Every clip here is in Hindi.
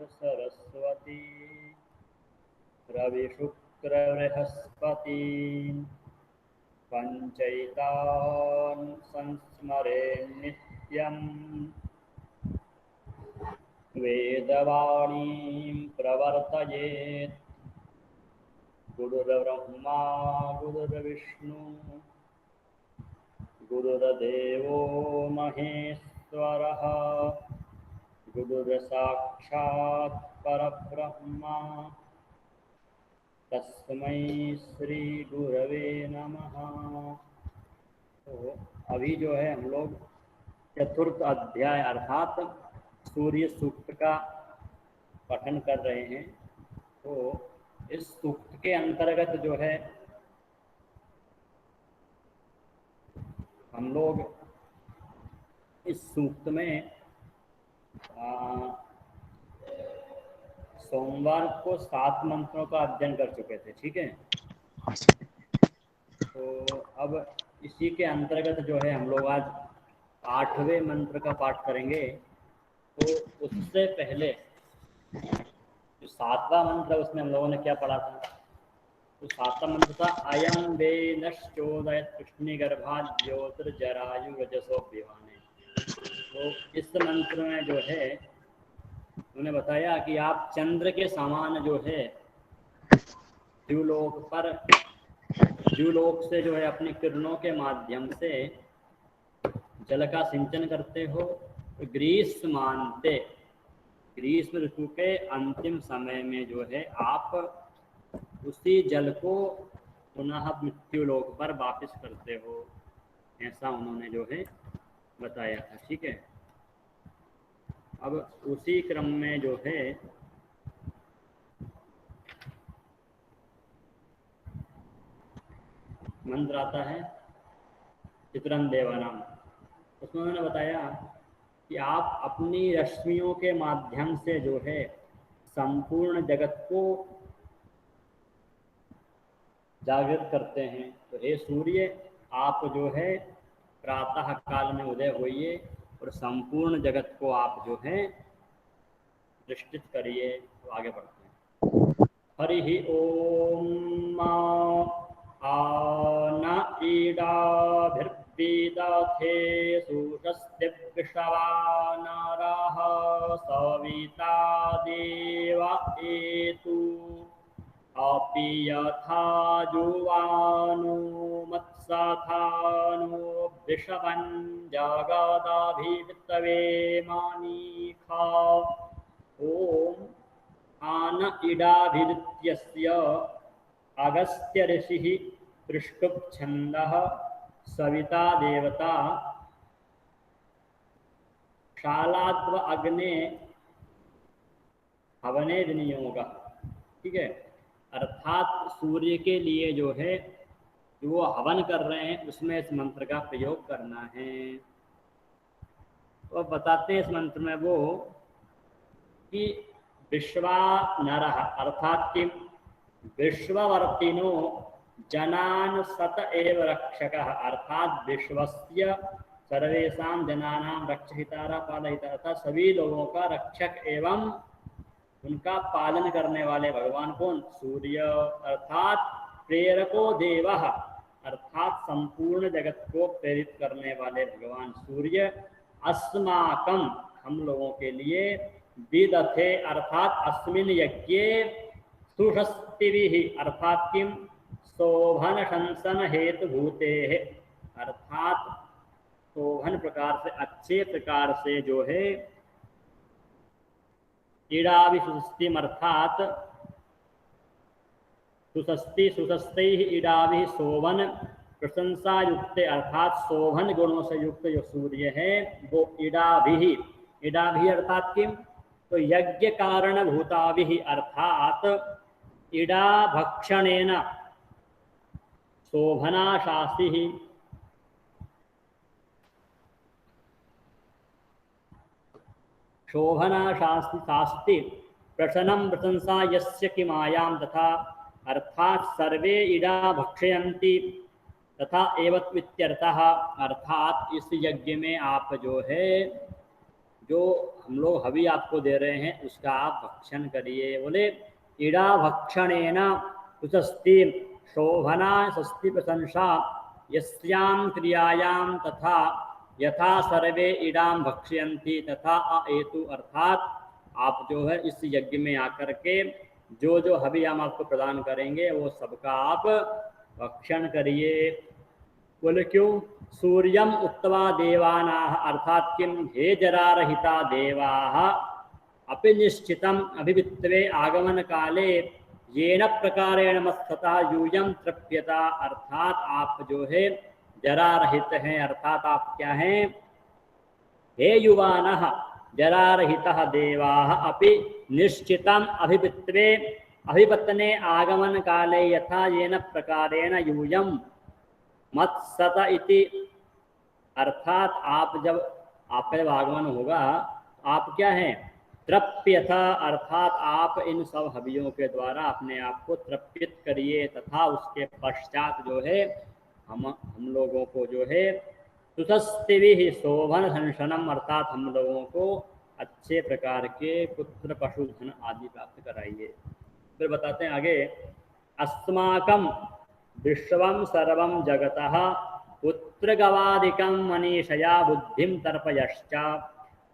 सरस्वती रवि शुक्र बृहस्पति पंचैतान् संस्मरे नित्यम् वेदवाणीं प्रवर्तयेत् गुरुर्ब्रह्मा गुरुर्विष्णु गुरुर्देवो महेश्वरः गुरुर्साक्षात् परब्रह्मा तस्मै श्री गुरवे नमः। तो अभी जो है हम लोग चतुर्थ अध्याय अर्थात सूर्य सूक्त का पठन कर रहे हैं। तो इस सूक्त के अंतर्गत जो है हम लोग इस सूक्त में सोमवार को 7 मंत्रों का अध्ययन कर चुके थे, ठीक है। तो अब इसी के अंतर्गत जो है हम लोग आज 8वें मंत्र का पाठ करेंगे। तो उससे पहले जो 7वां मंत्र उसमें हम लोगों ने क्या पढ़ा था? तो 7वां मंत्र था अयं वेनश्चोदयत् कृष्णिगर्भात् ज्योतिर्जरायु रजसो विवाने। तो इस मंत्र में जो है उन्होंने बताया कि आप चंद्र के समान जो है द्यूलोक से जो है अपनी किरणों के माध्यम से जल का सिंचन करते हो। तो ग्रीष्म ऋतु के अंतिम समय में जो है आप उसी जल को पुनः मृत्युलोक पर वापस करते हो, ऐसा उन्होंने जो है बताया था, ठीक है। अब उसी क्रम में जो है मंत्र आता है चित्रं देवानाम। उसमें उन्होंने बताया कि आप अपनी रश्मियों के माध्यम से जो है संपूर्ण जगत को जागृत करते हैं। तो हे सूर्य, आप जो है प्रातः काल में उदय होइए और संपूर्ण जगत को आप जो है दृष्टित करिए। तो आगे बढ़ते हैं। हरि ओम आन ईडाभिर्विदथे सुषस्तिविषवा नरः सविता देव एतु अपि यथा जुवानो मत्सथानो विषवन् जगदभिवित्तवे मानीखा। ओम आन इडाभिरित्यस्य अगस्त्य ऋषिः पृष्ठुप् छन्दः सविता देवता शालाद्व अग्ने हवने विनियोगः, ठीक है। अर्थात सूर्य के लिए जो है जो वो हवन कर रहे हैं उसमें इस मंत्र का प्रयोग करना है। तो बताते हैं इस मंत्र में वो कि विश्वा नरः अर्थात कि विश्ववर्तिनो जनान सत एव रक्षकः अर्थात विश्वस्य सर्वेषां जनानां रक्षहितारः पालयिता अर्थात सभी लोगों का रक्षक एवं उनका पालन करने वाले भगवान कौन? सूर्य। अर्थात प्रेरको देवः अर्थात संपूर्ण जगत को प्रेरित करने वाले भगवान सूर्य अस्माकं हम लोगों के लिए विदथे अर्थात अस्मिन् यज्ञे सुषस्तिभिः अर्थात किम शोभन शंसन हेतु भूतेः अर्थात शोभन प्रकार से अच्छे प्रकार से जो है ईडाभि सुषस्तिम अर्थात सुषस्तैः ईडाभि शोभन प्रशंसा युक्त अर्थात शोभन गुणों से युक्त जो सूर्य है वो ईडाभि अर्थात किम? तो यज्ञ कारण भूताभि अर्थात ईडा भक्षणेन शोभनाशास्ति शास्ति प्रसन्नं प्रशंसा यस्य किमायां तथा अर्थात सर्वे ईडा भक्षयन्ति तथा एवत्वित्यर्थः अर्थात इस यज्ञ में आप जो है जो हम लोग हवि आपको दे रहे हैं उसका आप भक्षण करिए। बोले इड़ा भक्षणेन कुतस्ति शोभना षष्ठी प्रशंसा यस्यां क्रियायां तथा यथा सर्वे इडाम भक्ष्यन्ति तथा अएतु, अर्थात आप जो है इस यज्ञ में आकर के जो जो हवि हम आपको प्रदान करेंगे वो सबका आप भक्षण करिए। बोले क्यों? सूर्यम उत्तवा देवानाः, अर्थात किम हे जरारहिता देवाः अपि निश्चितम अभिवित्वे आगमन काले येन प्रकारेण मत्सतः यूयम तृप्यता, अर्थात आप जो है जरा रहित हैं, अर्थात आप क्या हैं? हे युवानः जरारहितः देवाः अपि निश्चितम अभिवित्वे अभिपत्ने आगमन काले यथा येन प्रकारेण यूयम मत्सत इति, अर्थात आप जब आपका जब आगमन होगा आप क्या हैं? तृप्यथ, अर्थात आप इन सब हवियों के द्वारा अपने आप को तृप्यत करिए तथा उसके पश्चात जो है हम लोगों को जो है सुतस्तिभिः शोभन संशनम, अर्थात हम लोगों को अच्छे प्रकार के पुत्र पशुधन आदि प्राप्त कराइए। फिर बताते हैं आगे, अस्माकं विश्वं सर्वं जगतः पुत्र गवादिकं मनीषया बुद्धिं तर्पयश्च,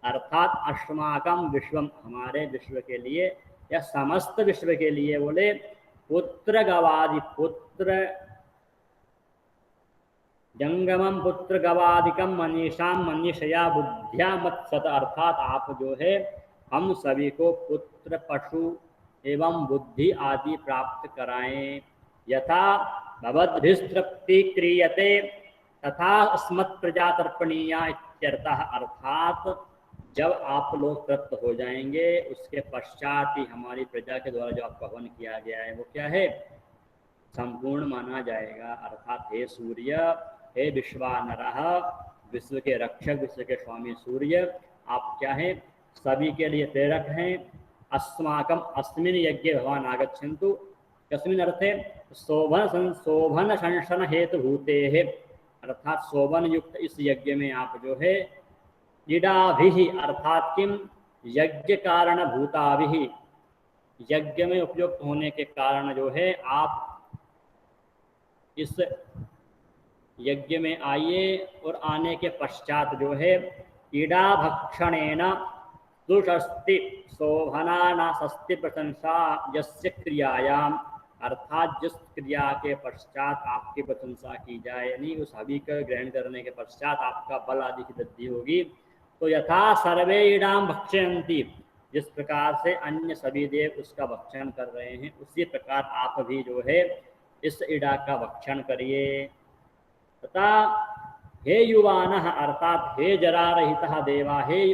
अर्थात अस्माकं विश्वम, हमारे विश्व के लिए या समस्त विश्व के लिए बोले पुत्र गवादि, पुत्र जंगमम पुत्र गवादिकम मनीषाम मनीषया बुद्धिया मत्सत, अर्थात आप जो है हम सभी को पुत्र पशु एवं बुद्धि आदि प्राप्त कराएं। यथा भवद्भिस्तृप्ति क्रियते तथा अस्मत् प्रजा तर्पणीया इत्यर्थः, अर्थात जब आप लोग तृप्त हो जाएंगे उसके पश्चात ही हमारी प्रजा के द्वारा जो आपका हवन किया गया है वो क्या है? संपूर्ण माना जाएगा। अर्थात हे सूर्य, हे विश्वानरः, विश्व के रक्षक, विश्व के स्वामी सूर्य, आप क्या हैं? सभी के लिए प्रेरक हैं। अस्माकम अस्मिन् यज्ञे भवान आगच्छन्तु, कस्मिन् अर्थे? शोभन संशन हेतु भूते है, अर्थात शोभन युक्त इस यज्ञ में आप जो है इडाभिः, अर्थात किम? यज्ञ कारण भूताभिः, यज्ञ में उपयुक्त होने के कारण जो है आप इस यज्ञ में आइए और आने के पश्चात जो है इडा भक्षणेन दुषस्ति शोभना न षष्ठी प्रशंसा यस्य क्रियायाम, अर्थात जिस क्रिया के पश्चात आपकी प्रशंसा की जाए, यानी उस हवि का ग्रहण करने के पश्चात आपका बल आदि की वृद्धि होगी, तो यथा सर्वे इडाम भक्षयन्ति, जिस प्रकार से अन्य सभी देव उसका भक्षण कर रहे हैं उसी प्रकार आप भी जो है इस इडा का भक्षण करिए। तथा हे युवानः, अर्थात हे जरारहितः देवा, हे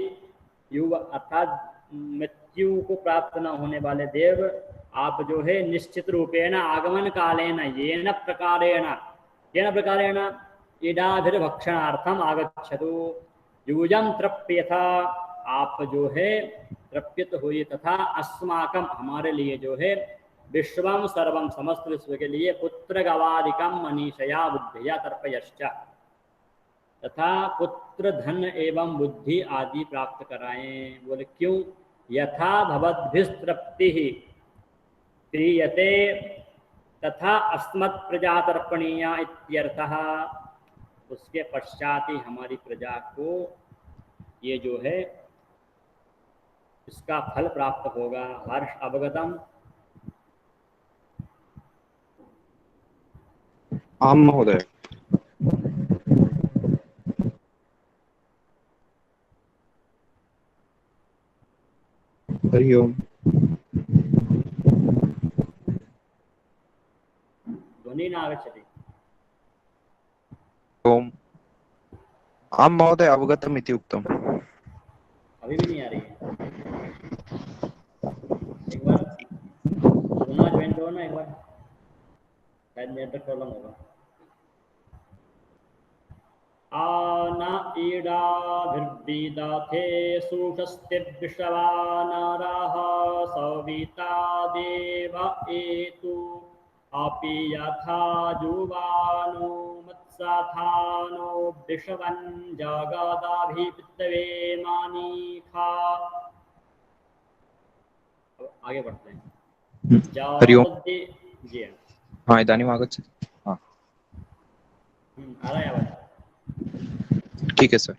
युवा, अर्थात मृत्यु को प्राप्त न होने वाले देव, आप जो है निश्चित रूपेण आगमन कालेन येन प्रकारेण इडाभिर्भक्षणार्थम आगच्छतु यूयं तृप्यथ, आप जो है तृप्यत हुई, तथा अस्माकम, हमारे लिए जो है विश्वम सर्वम, समस्त विश्व के लिए पुत्र गवादिकम मनीषया बुद्धिया तर्पयश्च, तथा पुत्र धन एवं बुद्धि आदि प्राप्त कराएं। बोले क्यों? यथा भवद्भिस्तृप्तिः क्रियते तथा अस्मत् प्रजा तर्पणीया इत्यर्थः, उसके पश्चात ही हमारी प्रजा को ये जो है इसका फल प्राप्त होगा। हर्ष अवगतम? आम महोदय। हरि ओम। ध्वनि न आगच्छति। ओम। आम महोदय अवगतम इति उक्तम। अभी भी नहीं आ रही है। एक बार पुनः ज्वाइन करो ना, एक बार, शायद नेटवर्क प्रॉब्लम होगा। आना ईडाभिर्विदथे सुषस्तिर्विश्वा नरः सविता देव एतु अपि यथा जुवानो वत्साथानो विषवन् जगदाभिपितवे मानीखा। आगे बढ़ते हैं। हरि ओम। जावदि जी हाँ, इदानीम् आगच्छति। हाँ, आ रहा है आवाज? ठीक है सर।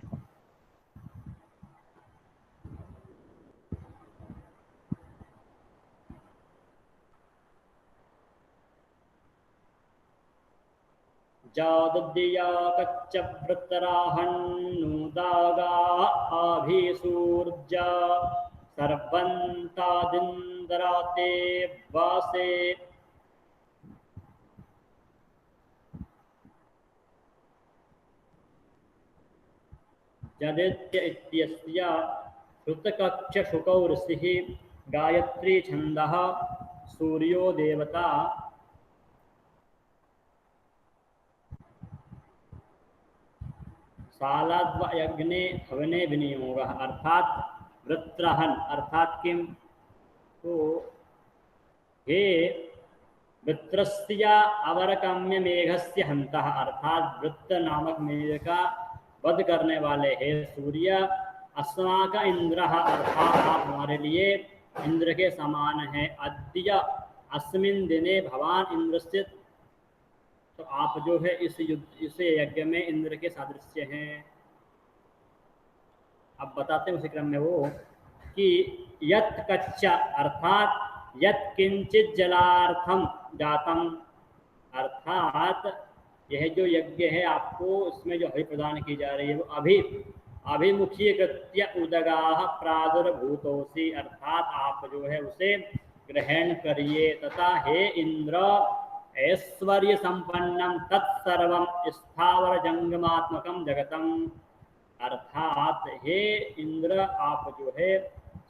जादद्या कच्च वृतराहन्नुदागा अभिसूर्जा सर्वन्तादिन्द्राते वासे। जदित्य इत्यस्य श्रुतकक्षशुकौ ऋषिः गायत्री छन्दः सूर्यो देवता सालाद्वयग्ने हवने विनियोगः। अर्थात वृत्रहन अर्थात किम, तो हे वृत्रस्य अवरकम्य मेघस्य हंतः अर्थात वृत्र नामक मेघ का वध करने वाले हे सूर्य, अस्माक इंद्र अर्थात आप हमारे लिए इंद्र के समान है। अद्य अस्मिन् दिने भवान इंद्र से, तो आप जो है इस यज्ञ में इंद्र के सादृश्य हैं। अब बताते हैं उसी क्रम में वो कि यत् कच्चा अर्थात यत् किंचित जलार्थम जातम, अर्थात यह जो यज्ञ है आपको इसमें जो हरि प्रदान की जा रही है वो अभिमुखीकृत्य उदगाह प्रादुर्भूतोसी, अर्थात आप जो है उसे ग्रहण करिए। तथा हे इंद्र ऐश्वर्य संपन्नम तत्सर्वम स्थावर जंगमात्मकम जगतम, अर्थात हे इंद्र आप जो है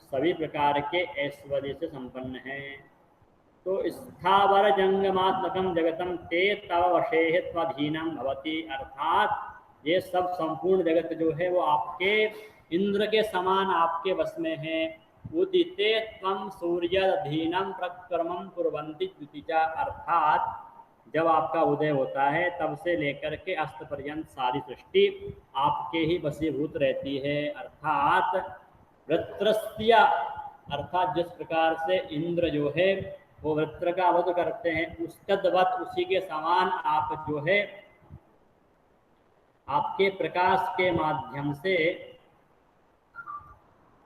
सभी प्रकार के ऐश्वर्य से संपन्न हैं। तो स्थावर जंगमात्मकम जगतम ते तव वशे त्वधीनम भवति, अर्थात ये सब संपूर्ण जगत जो है वो आपके इंद्र के समान आपके वश में है। उदिते त्वं सूर्याधीनम प्रक्रमम कुर्वन्ति द्युतिजा, अर्थात जब आपका उदय होता है तब से लेकर के अस्त पर्यंत सारी सृष्टि आपके ही वशीभूत रहती है। अर्थात वृत्रस्य अर्थात जिस प्रकार से इंद्र जो है वो वृत्र का वध करते हैं उसतद्वत उसी के समान आप जो है आपके प्रकाश के माध्यम से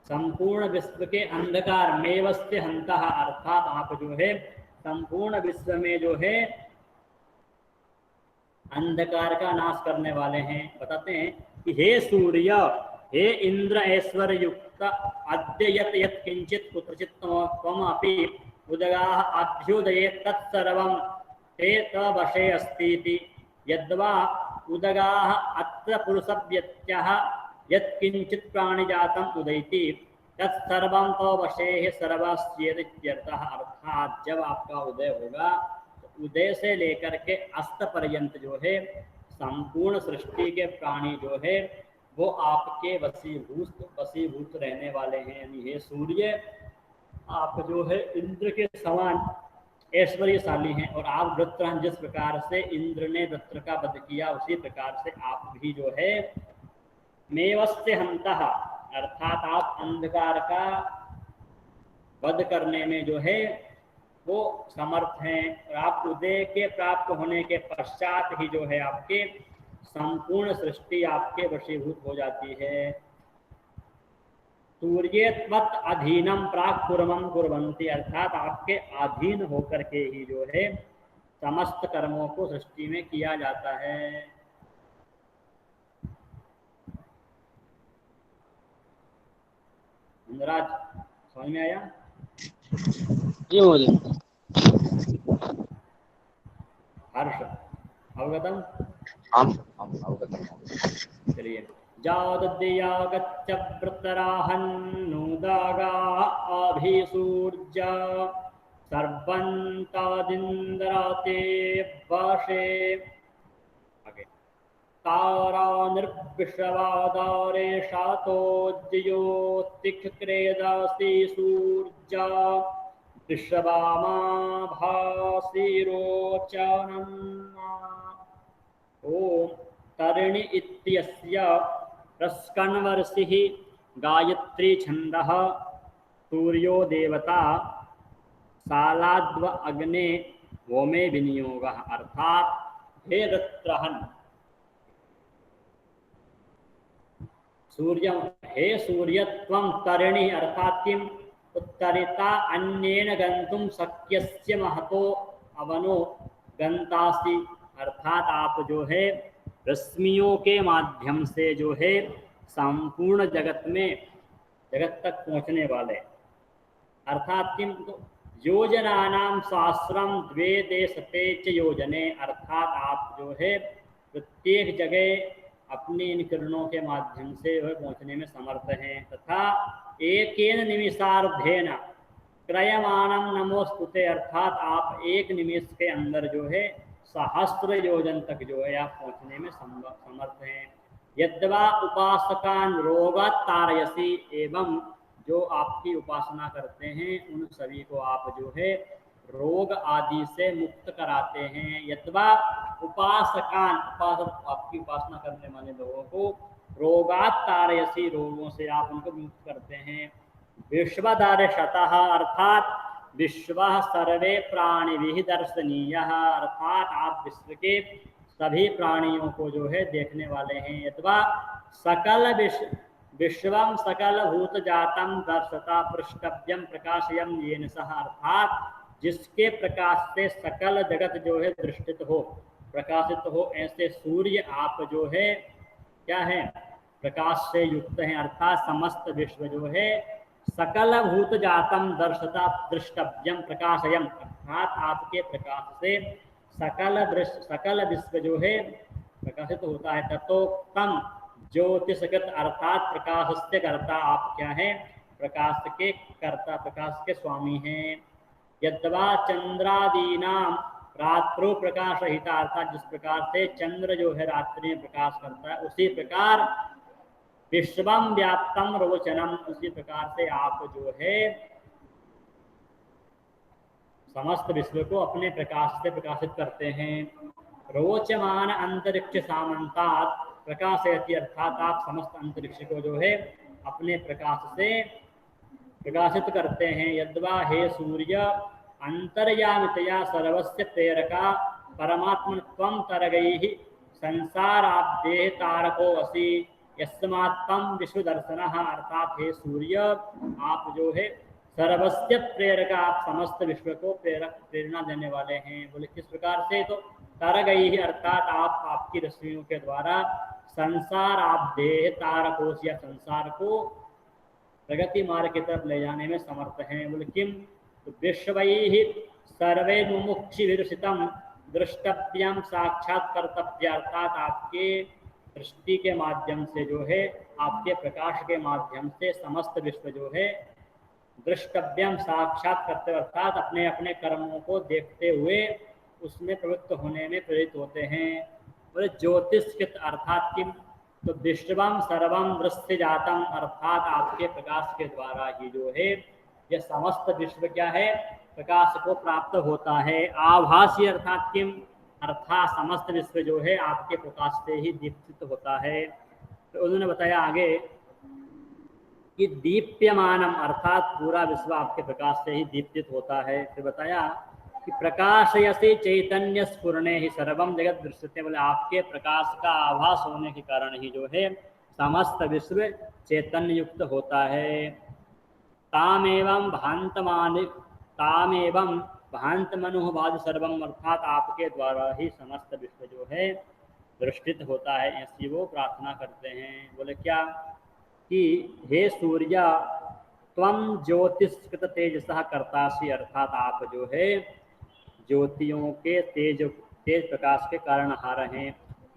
संपूर्ण विश्व के अंधकार मेवस्य हंतः, अर्थात आप जो है संपूर्ण विश्व में जो है अंधकार का नाश करने वाले हैं। बताते हैं कि हे सूर्य, हे इंद्र ऐश्वर्य युक्त, अद्य यत् यत् किंचित कुत्रचित् त्वमपि उदगाः अभ्युदये तत्सर्वं ते तवशे अस्तीति, यद्वा उदगाः अत्र पुरुषव्यत्यः यत्किंचित् प्राणिजातम् उदयति तत्सर्वं तवशे सर्वस्येत्यर्थः, अर्थात जब आपका उदय होगा उदय से लेकर के अस्त पर्यंत जो है संपूर्ण सृष्टि के प्राणी जो है वो आपके वशीभूत रहने वाले हैं। यानी हे सूर्य आप जो है इंद्र के समान ऐश्वर्यशाली हैं और आप वृत्र जिस प्रकार से इंद्र ने वृत्र का वध किया उसी प्रकार से आप भी जो है मेवस्य हंतः, अर्थात आप अंधकार का वध करने में जो है वो समर्थ हैं। और आप उदय के प्राप्त होने के पश्चात ही जो है आपके संपूर्ण सृष्टि आपके वशीभूत हो जाती है। सूर्यत्वत् अधीनम प्राक्कुर्मं कुर्वन्ति, अर्थात आपके अधीन होकर के ही जो है समस्त कर्मों को सृष्टि में किया जाता है। इंद्राज समझ में आया? जी बोले। हर्ष अवगतम? आम अवगतम। चलिए, जादद्या गच्छ वृतराहन्नुदागा अभिसूर्जा सर्वन्तादिन्द्राते वशे। आगे तारा निर्विश्रवादारे शातोज्यो तिक्क्रेदासी सूर्जा विश्रवामा भासीरोचनम्। ओम तरिणी इत्यस्य रस्कन्वर्षिः गायत्री छन्दः सूर्यो देवता सालाद्व अग्ने वोमे विनियोगः। अर्थात हे रत्रहन सूर्य, हे सूर्य त्वं तरिणी अर्थात किम उत्तरिता अन्येन गंतुम शक्यस्य महतो अवनो गंतासी। अर्थात आप जो है रश्मियों के माध्यम से जो है संपूर्ण जगत तक पहुंचने वाले। अर्थात किम योजनानां सहस्रम द्वे देशते च योजने। अर्थात आप जो है प्रत्येक जगह अपने इन किरणों के माध्यम से वह पहुंचने में समर्थ हैं। तथा एकेन निमिषार्धेन क्रयमाणम नमोस्तुते। अर्थात आप एक निमिष के अंदर जो है सहस्त्र योजन तक जो है आप पहुंचने में समर्थ हैं। यद्वा उपासकान रोगात् तारयसी, एवं जो आपकी उपासना करते हैं उन सभी को आप जो है रोग आदि से मुक्त कराते हैं। यद्वा उपासकान आपकी उपासना करने वाले लोगों को रोगात् तारयसी, रोगों से आप उनको मुक्त करते हैं। विश्वदर्शतः अर्थात विश्व सर्वे प्राणिभिः दर्शनीयः। अर्थात आप विश्व के सभी प्राणियों को जो है देखने वाले हैं। यद्वा सकल विश्वम सकल भूत जातम दर्शता पृष्ठव्यम प्रकाशयम येन सह। अर्थात जिसके प्रकाश से सकल जगत जो है दृष्टित हो, प्रकाशित हो, ऐसे सूर्य आप जो है क्या है प्रकाश से युक्त हैं। अर्थात समस्त विश्व जो है सकल भूत जातम दर्शता दृष्टव्यम प्रकाशयम। अर्थात आपके प्रकाश से सकल विश्व जो है प्रकाशित होता है। ततोक्तम ज्योतिषगत अर्थात प्रकाश से कर्ता आप क्या है प्रकाश के कर्ता, प्रकाश के स्वामी हैं। यद्वा चंद्रादीनाम रात्रो प्रकाशहिता। अर्थात जिस प्रकार से चंद्र जो है रात्रि में प्रकाश करता है, उसी प्रकार विश्वम व्याप्तम रोचनम, उसी प्रकार से आप जो है समस्त विश्व को अपने प्रकाश से प्रकाशित करते हैं। रोचमान अंतरिक्ष सामंतात प्रकाशयति। अर्थात आप समस्त अंतरिक्ष को जो है अपने प्रकाश से प्रकाशित करते हैं। यद्वा हे सूर्य अंतर्यामितया सर्वस्य प्रेरका परमात्मन त्वं तरगैः संसाराब्धेः तारको असि यस्मात्तम विश्वदर्शनः। अर्थात हे सूर्य आप जो है सर्वस्य प्रेरक, आप समस्त विश्व को प्रेरणा देने वाले हैं। बोले किस प्रकार से? तो तरगैः अर्थात आप आपकी रश्मियों के द्वारा संसार आप देह तारकोश या संसार को प्रगति मार्ग की तरफ ले जाने में समर्थ हैं। बोले किम? तो विश्वैः सर्वे मुमुक्षिभिर्षितं द्रष्टव्यम साक्षात कर्तव्य। अर्थात आपके दृष्टि के माध्यम से जो है आपके प्रकाश के माध्यम से समस्त विश्व जो है दृष्टव्यम साक्षात कर्तव्य, अर्थात अपने अपने कर्मों को देखते हुए उसमें प्रवृत्त होने में प्रेरित होते हैं। बोले ज्योतिष्कृत अर्थात किम? तो विश्वम सर्वम दृश्य जातम, अर्थात आपके प्रकाश के द्वारा ही जो है यह समस्त विश्व क्या है प्रकाश को प्राप्त होता है। आभासी अर्थात किम? अर्थात समस्त विश्व जो है आपके प्रकाश से ही दीप्तित होता है। तो उन्होंने बताया आगे कि दीप्यमानम अर्थात पूरा विश्व आपके प्रकाश से ही दीप्तित होता है। फिर बताया कि प्रकाशयसि चैतन्य स्फुरणे ही सर्वम जगत दृश्यते। बोले आपके प्रकाश का आभास होने के कारण ही जो है समस्त विश्व चैतन्य युक्त होता है। तामेवं भांत मनुभाज सर्वम, अर्थात आपके द्वारा ही समस्त विश्व जो है दृष्टित होता है, ऐसी वो प्रार्थना करते हैं। बोले क्या? कि हे सूर्य त्वं ज्योतिष्कृत तेजसः कर्तासि, अर्थात आप जो है ज्योतियों के तेज प्रकाश के कारण हार हैं।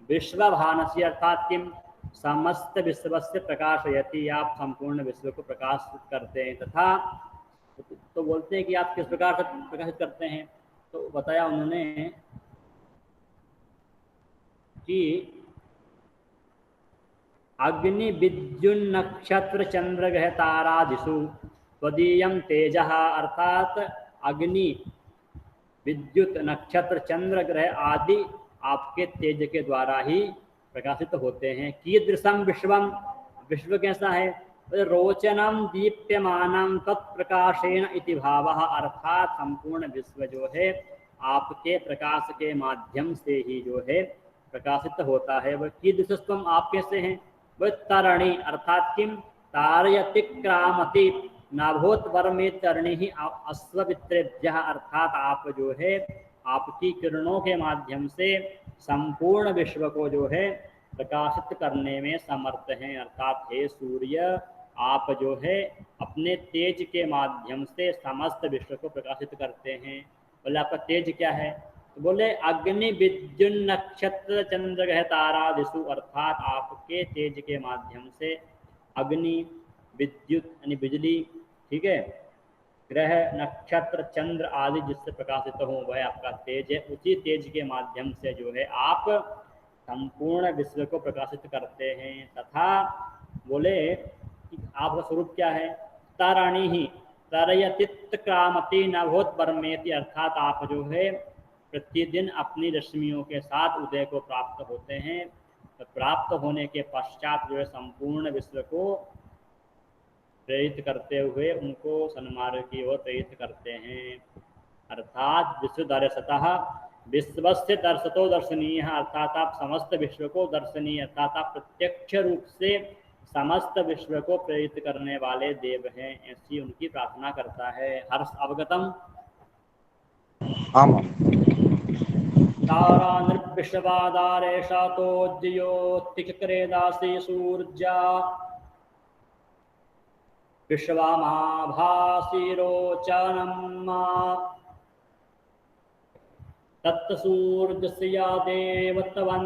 विश्वभानसी अर्थात किम? समस्त विश्व से प्रकाशयति, आप संपूर्ण विश्व को प्रकाशित करते हैं। तथा तो बोलते हैं कि आप किस प्रकार से प्रकाशित करते हैं? तो बताया उन्होंने कि अग्नि विद्युन नक्षत्र चंद्र ग्रह तारादिषु त्वदीयं तेजः, अर्थात अग्नि विद्युत नक्षत्र चंद्र ग्रह आदि आपके तेज के द्वारा ही प्रकाशित होते हैं। कीदृशम विश्वम, विश्व कैसा है? रोचनम दीप्यमानम तत्प्रकाशेन इति भावः, अर्थात संपूर्ण विश्व जो है आपके प्रकाश के माध्यम से ही जो है प्रकाशित होता है। वह कीदृशम, आप कैसे हैं? वह तरणी अर्थात किम तारयतिक्रामति नाभोत्परमे तरणी ही अश्वमित्रेभ्यः, अर्थात आप जो है आपकी किरणों के माध्यम से संपूर्ण विश्व को जो है प्रकाशित करने में समर्थ हैं। अर्थात हे सूर्य, आप जो है अपने तेज के माध्यम से समस्त विश्व को प्रकाशित करते हैं। बोले आपका तेज क्या है? तो बोले अग्नि विद्युत नक्षत्र चंद्र ग्रह तारा दिशु, अर्थात आपके तेज के माध्यम से अग्नि, विद्युत यानी बिजली, ठीक है, ग्रह, नक्षत्र, चंद्र आदि जिससे प्रकाशित हो वह आपका तेज है। उसी तेज के माध्यम से जो है आप संपूर्ण विश्व को प्रकाशित करते हैं। तथा बोले कि आपका स्वरूप क्या है? ताराणी ही तरयतित क्रामति नभोत्परमेति, अर्थात आप जो है प्रतिदिन अपनी रश्मियों के साथ उदय को प्राप्त होते हैं। तो प्राप्त होने के पश्चात जो है संपूर्ण विश्व को प्रेरित करते हुए उनको सन्मार्ग की ओर प्रेरित करते हैं। अर्थात विश्व दर्शतः विश्वस्य दर्शतो दर्शनीय, अर्थात आप समस्त विश्व को दर्शनीय अर्थात आप प्रत्यक्ष रूप से समस्त विश्व को प्रेरित करने वाले देव हैं, ऐसी उनकी प्रार्थना करता है। हर्ष अवगतम? आम तारा निर्विश्वादारेशा तो ज्योतिकरेदासी सूर्या विश्वमाभासी रोचनम् तत्सूर्यस्य या देवतवन्तन्माहितवं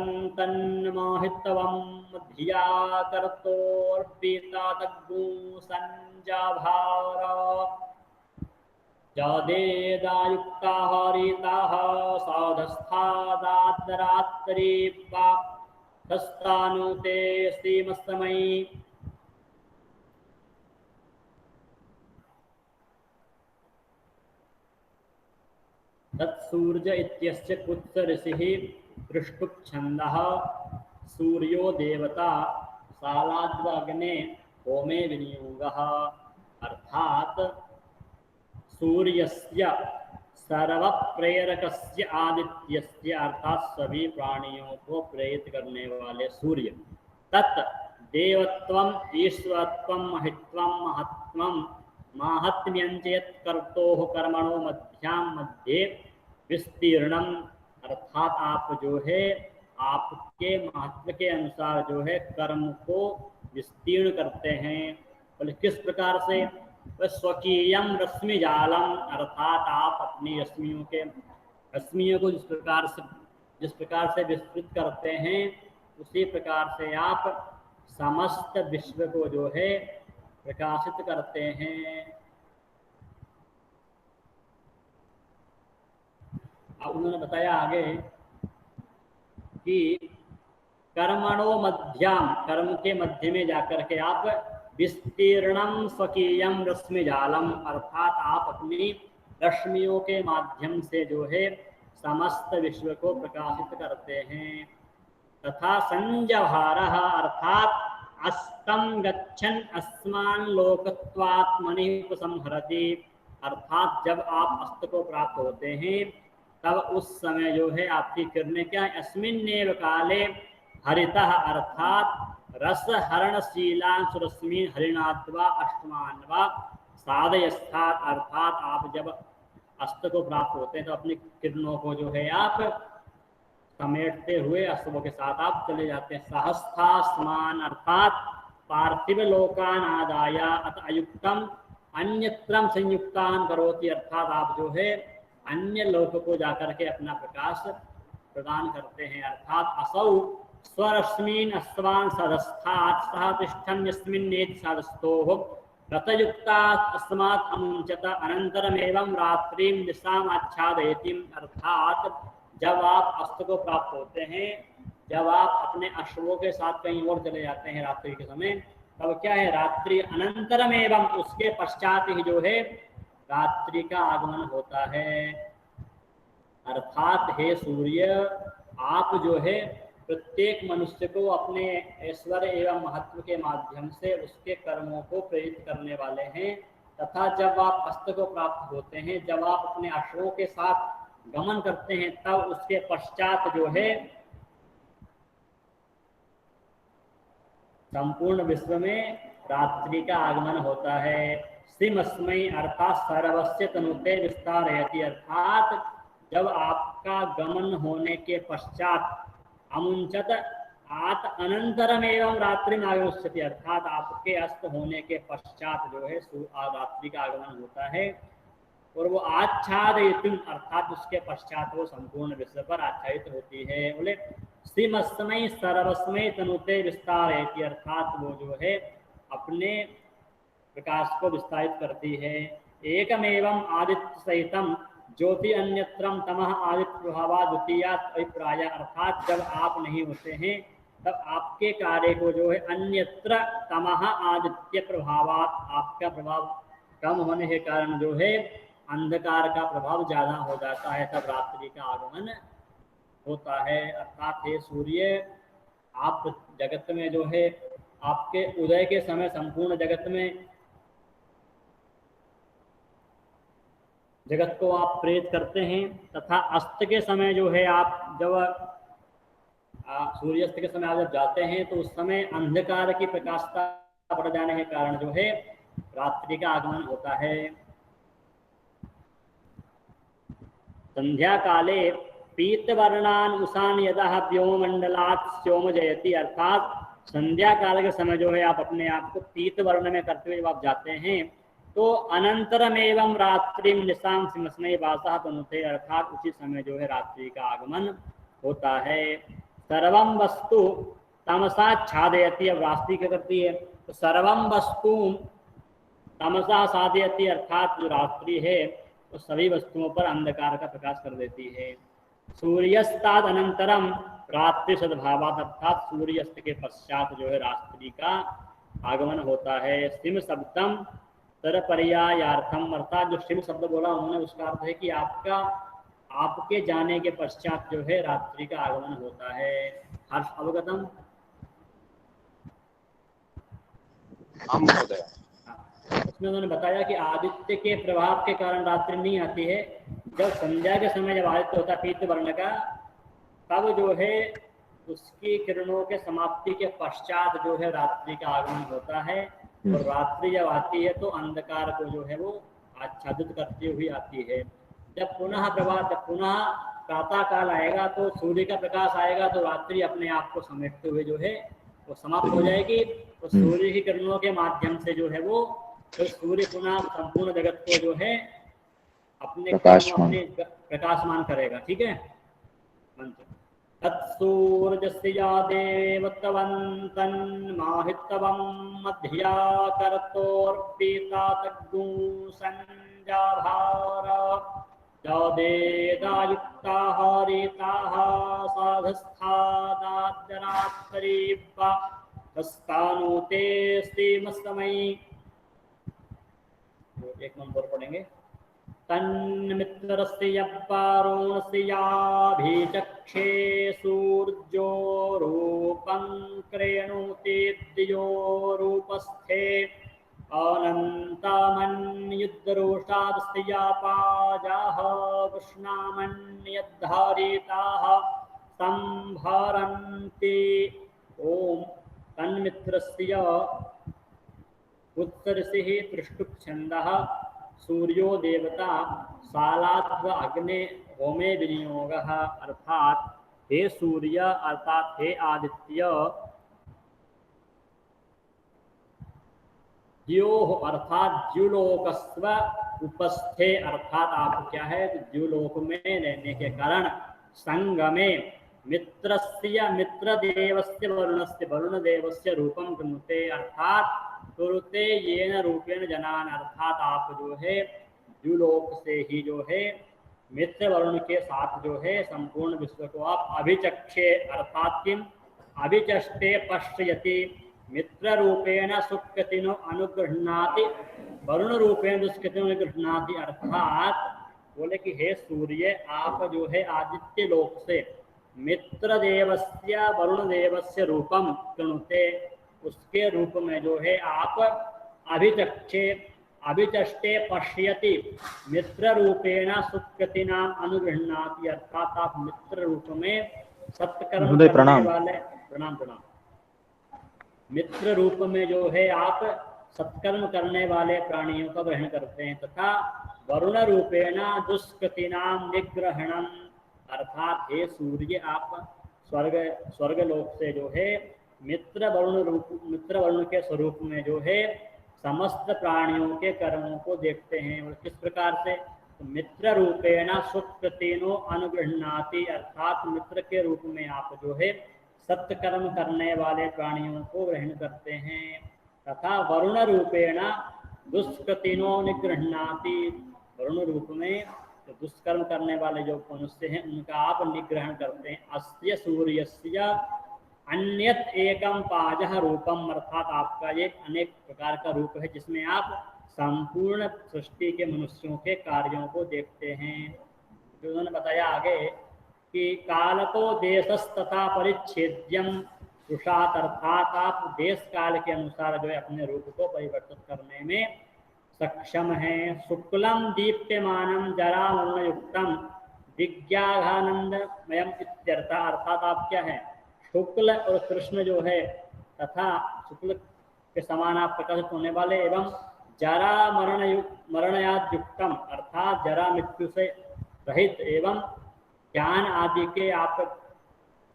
धिया कर्तोर्पिता तग्गु संजाभारा जादेदायुक्ताः रीताः साधस्थादाद्रात्रीपा तस्तानुते सीमस्तमयी तत्सूर्य इत्यस्य पुत्र ऋषिः पृष्ठुच्छन्दः सूर्यो देवता सालाद्वाग्ने होमे विनियोगः, अर्थात सूर्यस्य सर्वप्रेरकस्य आदित्यस्य, अर्थात सभी प्राणियों को प्रेरित करने वाले सूर्य, तत् देवत्वम ईश्वरत्वम महित्वम महत्वम माहात्म्यंचयत् कर्तोः कर्मणो मध्यां मध्ये विस्तीर्णम, अर्थात आप जो है आपके महत्व के अनुसार जो है कर्म को विस्तीर्ण करते हैं। बोले किस प्रकार से? स्वकीयम रश्मि जालम, अर्थात आप अपनी रश्मियों को जिस प्रकार से विस्तृत करते हैं उसी प्रकार से आप समस्त विश्व को जो है प्रकाशित करते हैं। अब उन्होंने बताया आगे कि कर्मणो मध्याम, कर्म के मध्य में जाकर के आप विस्तीर्णम स्वकीयम रश्मि जालम, अर्थात आप अपनी रश्मियों के माध्यम से जो है समस्त विश्व को प्रकाशित करते हैं। तथा संजहारः, अर्थात अस्तम गच्छन् अस्मान् लोकत्वात्मनि उपसंहरति, अर्थात जब आप अस्त को प्राप्त होते हैं तब उस समय जो है आपकी किरणें क्या है? अस्मिन्नेव काले हरितः, अर्थात रस हरणशीलान सुरश्मीन हरिणात्वा अष्टमान्वा साधयस्थात, अर्थात आप जब अस्त को प्राप्त होते हैं तो अपनी किरणों को जो है आप समेटते हुए अस्तों के साथ आप चले जाते हैं। सहस्थास्मान, अर्थात पार्थिव लोकान आदाय अत अयुक्तम अन्यत्रम संयुक्तान करोति, अर्थात आप जो है अन्य लोक को जाकर के अपना प्रकाश प्रदान करते हैं। अर्थात असौ स्वरश्मीन अस्वान सदस्थात् सह तिष्ठन् यस्मिन्नेति साधस्थोः रतयुक्तात् अस्मात् अमुञ्चत अनन्तरमेवं रात्रिं दिशाम् आच्छादयति, अर्थात जब आप अस्त को प्राप्त होते हैं, जब आप अपने अश्वों के साथ कहीं और चले जाते हैं रात्रि के समय, तब क्या है? रात्रि अनंतरम एवं, उसके पश्चात ही जो है रात्रि का आगमन होता है। अर्थात हे सूर्य, आप जो है प्रत्येक मनुष्य को अपने ऐश्वर्य एवं महत्व के माध्यम से उसके कर्मों को प्रेरित करने वाले हैं, तथा जब आप अस्त को प्राप्त होते हैं, जब आप अपने अश्वों के साथ गमन करते हैं, तब उसके पश्चात जो है संपूर्ण विश्व में रात्रि का आगमन होता है। सिमस्मय अर्थात सर्वस्य तनुते विस्तारयति, अर्थात जब आपका गमन होने के पश्चात अमुंचत आत अनंतरम एवं रात्रि आगमिष्यति, अर्थात आपके अस्त होने के पश्चात जो है रात्रि का आगमन होता है, और वो आच्छादयितुम अर्थात उसके पश्चात वो संपूर्ण विश्व पर आच्छादित होती है। बोले सिमस्मय सर्वस्मय तनुते विस्तारयति, अर्थात वो जो है अपने प्रकाश को विस्तारित करती है। एकमेवं आदित्य सहितम ज्योति अन्यत्रम तमः आदित्य प्रभावा द्वितीयात् अभिप्राय, अर्थात जब आप नहीं होते हैं तब आपके कार्य को जो है अन्यत्र तमः आदित्य प्रभावात, आपका प्रभाव कम होने के कारण जो है अंधकार का प्रभाव ज्यादा हो जाता है, तब रात्रि का आगमन होता है। अर्थात हे सूर्य, आप जगत में जो है आपके उदय के समय संपूर्ण जगत को आप प्रेरित करते हैं, तथा अस्त के समय जो है आप जब सूर्यास्त के समय आप जब जाते हैं तो उस समय अंधकार की प्रकाशता बढ़ जाने के कारण जो है रात्रि का आगमन होता है। संध्या काले पीतवर्णान उषान यदा व्योममंडलात् स्योमजयति, अर्थात संध्या काल के समय जो है आप अपने आप को पीत वर्ण में करते हुए जब आप जाते हैं तो अनंतरम एवं रात्रिम निशाम सिमस्मय वासः तनुते, अर्थात उसी समय जो है रात्रि का आगमन होता है। सर्वम वस्तु तमसा छादयति, अब रात्रि क्या करती है तो सर्वम वस्तु तमसा साधयति, अर्थात जो रात्रि है तो सभी वस्तुओं पर अंधकार का प्रकाश कर देती है। सूर्यास्ताद अनंतरम रात्रि सद्भावात, अर्थात सूर्यास्त के पश्चात जो है रात्रि का आगमन होता है। सिम शब्दम तरपर्यायार्थम, अर्थात जो शिव शब्द बोला उन्होंने उसका अर्थ है कि आपके जाने के पश्चात जो है रात्रि का आगमन होता है। हर्ष अवगतम? उसमें उन्होंने बताया कि आदित्य के प्रभाव के कारण रात्रि नहीं आती है, जब संध्या के समय जब आदित्य होता है पीत वर्ण का, तब जो है उसकी किरणों के समाप्ति के पश्चात जो है रात्रि का आगमन होता है, और रात्रि जब आती है तो अंधकार को जो है वो आच्छादित करती हुई आती है। जब पुनः प्रातः काल आएगा तो सूर्य का प्रकाश आएगा तो रात्रि अपने आप को समेटते हुए जो है वो समाप्त हो जाएगी, तो सूर्य की किरणों के माध्यम से जो है वो तो सूर्य पुनः संपूर्ण जगत को जो है अपने प्रकाशमान करेगा। ठीक है, तत्सूर्यस्य देवतवन्तं माहितवं मध्या करतोर्पिता तग्गुं संजाभार जादेदायुक्ताः रीताः साधस्थादाद्यरात्रिव्वा तस्तानुते श्रीमस्तमयि। एक नंबर पढ़ेंगे। तन्मित्रस्य पारोणस्याभिचक्षे सूर्यो रूपं क्रेणुते द्यो रूपस्थे अनन्तमन्युद्धरोषादस्य पाजाः कृष्णामन्यद्धारिताः संभरन्ति। ओम तन्मित्रस्य उत्तरसिः पृष्ठुच्छन्दः सूर्यो देवता सालात्व अग्ने होमे विनियोगः, अर्थात हे सूर्य अर्थात हे आदित्य, द्योः अर्थात द्युलोकस्व उपस्थे, अर्थात आप क्या है तो द्युलोक में रहने के कारण संगमे मित्रस्य मित्रदेवस्य वरुणस्य वरुणदेवस्य रूपं कृणुते, अर्थात कुरुते येन रूपेण जनान, अर्थात आप जो है द्युलोक से ही जो है मित्र वरुण के साथ जो है संपूर्ण विश्व को आप अभिचक्षे अर्थात किम अभिचष्टे पश्यति मित्र रूपेण सुकृतिनो अनुगृह्णाति वरुण रूपेण दुष्कृतिनो अनुगृह्णाति, अर्थात बोले कि हे सूर्य आप जो है आदित्य लोक से मित्रदेवस्य वरुणदेवस्य रूपम कृणुते, उसके रूप में जो है आप अभिचष्टे पश्यति मित्र रूपेण सुकृतिना अनुगृह्णाति, अर्थात आप मित्र रूप में सत्कर्म महोदय, करने प्रणाम। वाले, प्रणाम प्रणाम, मित्र रूप में जो है आप सत्कर्म करने वाले प्राणियों का ग्रहण करते हैं, तथा वरुण रूपेण दुष्कृतिनाम निग्रहणम, अर्थात हे सूर्य आप स्वर्गलोक से जो है मित्र वरुण के स्वरूप में जो है समस्त प्राणियों के कर्मों को देखते हैं। और किस प्रकार से? तो मित्र रूपेण सुकृतिनो अनुगृह्णाति, अर्थात मित्र के रूप में आप जो है सत्कर्म करने वाले प्राणियों को ग्रहण करते हैं, तथा वरुण रूपेण दुष्कृतिनो निगृह्णाति, वरुण रूप में तो दुष्कर्म करने वाले जो मनुष्य हैं उनका आप निग्रहण करते हैं। अस्य सूर्यस्य अन्यत एकम पाजः रूपम, अर्थात आपका एक अनेक प्रकार का रूप है जिसमें आप संपूर्ण सृष्टि के मनुष्यों के कार्यों को देखते हैं। जो उन्होंने बताया आगे कि कालतो देशस्तथा परिच्छेद्यम पुरुषात्, अर्थात आप देश काल के अनुसार जो है अपने रूप को परिवर्तित करने में सक्षम हैं। शुक्लम दीप्यमानम जरा वर्णयुक्तम दिग्व्याघानंदमयम इत्यर्थ, अर्थात आप क्या है शुक्ल और कृष्ण जो है तथा शुक्ल के समान आप प्रकाशित होने वाले एवं जरा मरणयाद युक्तम, अर्थात जरा मृत्यु से रहित एवं ज्ञान आदि के आप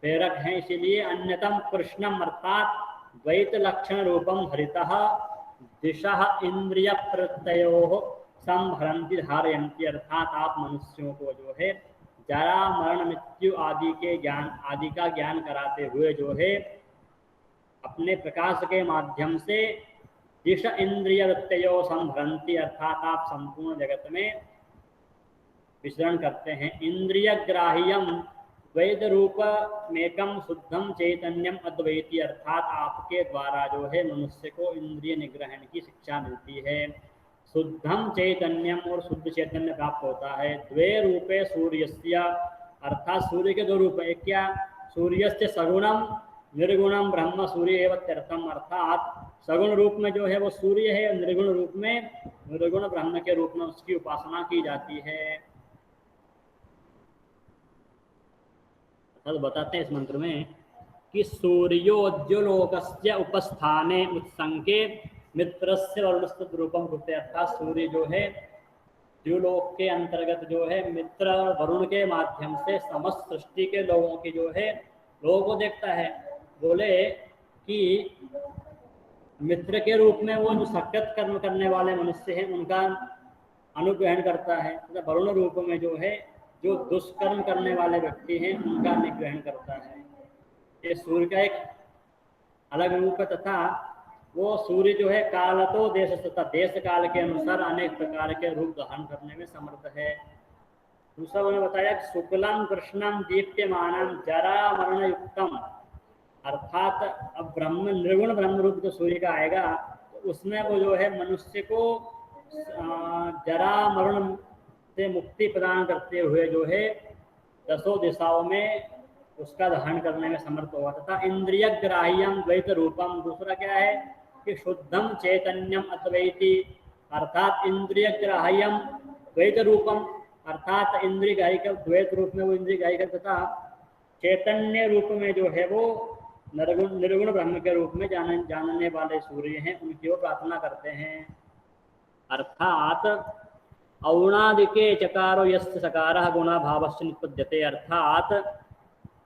प्रेरक हैं, इसीलिए अन्यतम कृष्णम, अर्थात द्वैत लक्षण रूपम हरितः दिशा इंद्रिय प्रत्ययो संभरंती धारयंती, अर्थात आप मनुष्यों को जो है जरा मरण मृत्यु आदि का ज्ञान कराते हुए जो है अपने प्रकाश के माध्यम से दिशा इंद्रिय वृत्तयो संभ्रंती, अर्थात आप संपूर्ण जगत में विचरण करते हैं। इंद्रिय ग्राह्यम द्वैत रूप मेकम शुद्धम चैतन्यम अद्वैती, अर्थात आपके द्वारा जो है मनुष्य को इंद्रिय निग्रहण की शिक्षा मिलती है। शुद्धम चैतन्यम, और शुद्ध चैतन्य प्राप्त होता है। द्वे रूपे सूर्यस्य, अर्थात सूर्य के दो रूप है, एक क्या सूर्यस्य सगुणम निर्गुणम ब्रह्म सूर्य एवत्यर्थम, अर्थात सगुण रूप में जो है वो सूर्य है, निर्गुण रूप में निर्गुण ब्रह्म के रूप में उसकी उपासना की जाती है। बताते हैं इस मंत्र में कि सूर्योद्युलोकस्य उपस्थाने उत्संके मित्रस्य वरुणस्य रूपम कृते, अर्थात सूर्य जो है द्युलोक के अंतर्गत जो है मित्र वरुण के माध्यम से समस्त सृष्टि के लोगों की जो है लोगों को देखता है। बोले कि मित्र के रूप में वो जो सकृत कर्म करने वाले मनुष्य हैं उनका अनुग्रहण करता है, तथा वरुण रूप में जो है जो दुष्कर्म करने वाले व्यक्ति हैं उनका निग्रहण करता है। ये सूर्य का एक अलग रूप है, तथा वो सूर्य जो है कालतो देश तथा देश काल के अनुसार अनेक प्रकार के रूप धारण करने में समर्थ है। दूसरा उन्होंने बताया शुक्लम कृष्णम दीप्यमानम जरा मरण युक्तम, अर्थात अब निर्गुण ब्रह्म रूप जो सूर्य का आएगा तो उसमें वो जो है मनुष्य को जरा मरण से मुक्ति प्रदान करते हुए जो है दसों दिशाओं में उसका धारण करने में समर्थ होगा। तथा इंद्रिय ग्राह्यम द्वैत रूपम, दूसरा क्या है कि शुद्धम चैतन्यम अद्वैती, अर्थात इंद्रिय ग्राह्यम द्वैत रूपम, अर्थात इंद्रिय ग्राही का द्वैत रूप में वो इंद्रिय ग्राही का, तथा चैतन्य रूप में जो है वो निर्गुण ब्रह्म के रूप में जानने वाले सूर्य हैं, उनकी वो प्रार्थना करते हैं। अर्थात औणादिके चकारो यस्य सकारः गुणा भावस्य निपद्यते, अर्थात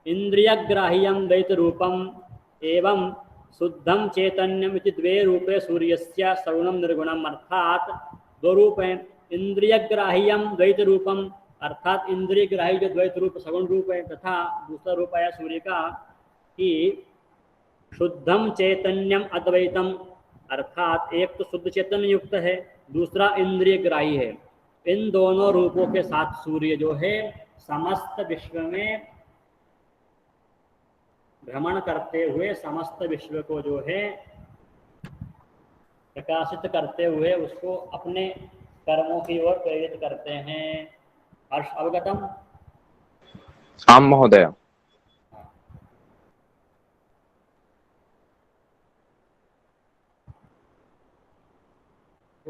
इंद्रियग्राह्यम द्वैत रूपम एवं शुद्धम चैतन्यम इति द्वे रूपे सूर्यस्य सगुणम निर्गुणम, अर्थात दो रूप हैं, इंद्रियग्राह्यम द्वैत रूपम, अर्थात इंद्रिय ग्राही जो द्वैत रूप सगुण रूप है, तथा दूसरा रूप आया सूर्य का कि शुद्धम चैतन्यम अद्वैतम, अर्थात एक तो शुद्ध चैतन्य युक्त है, दूसरा इंद्रिय ग्राही है। इन दोनों रूपों के साथ सूर्य जो है समस्त विश्व में भ्रमण करते हुए समस्त विश्व को जो है प्रकाशित करते हुए उसको अपने कर्मों की ओर प्रेरित करते हैं। हर्ष अवगतम? आम महोदय।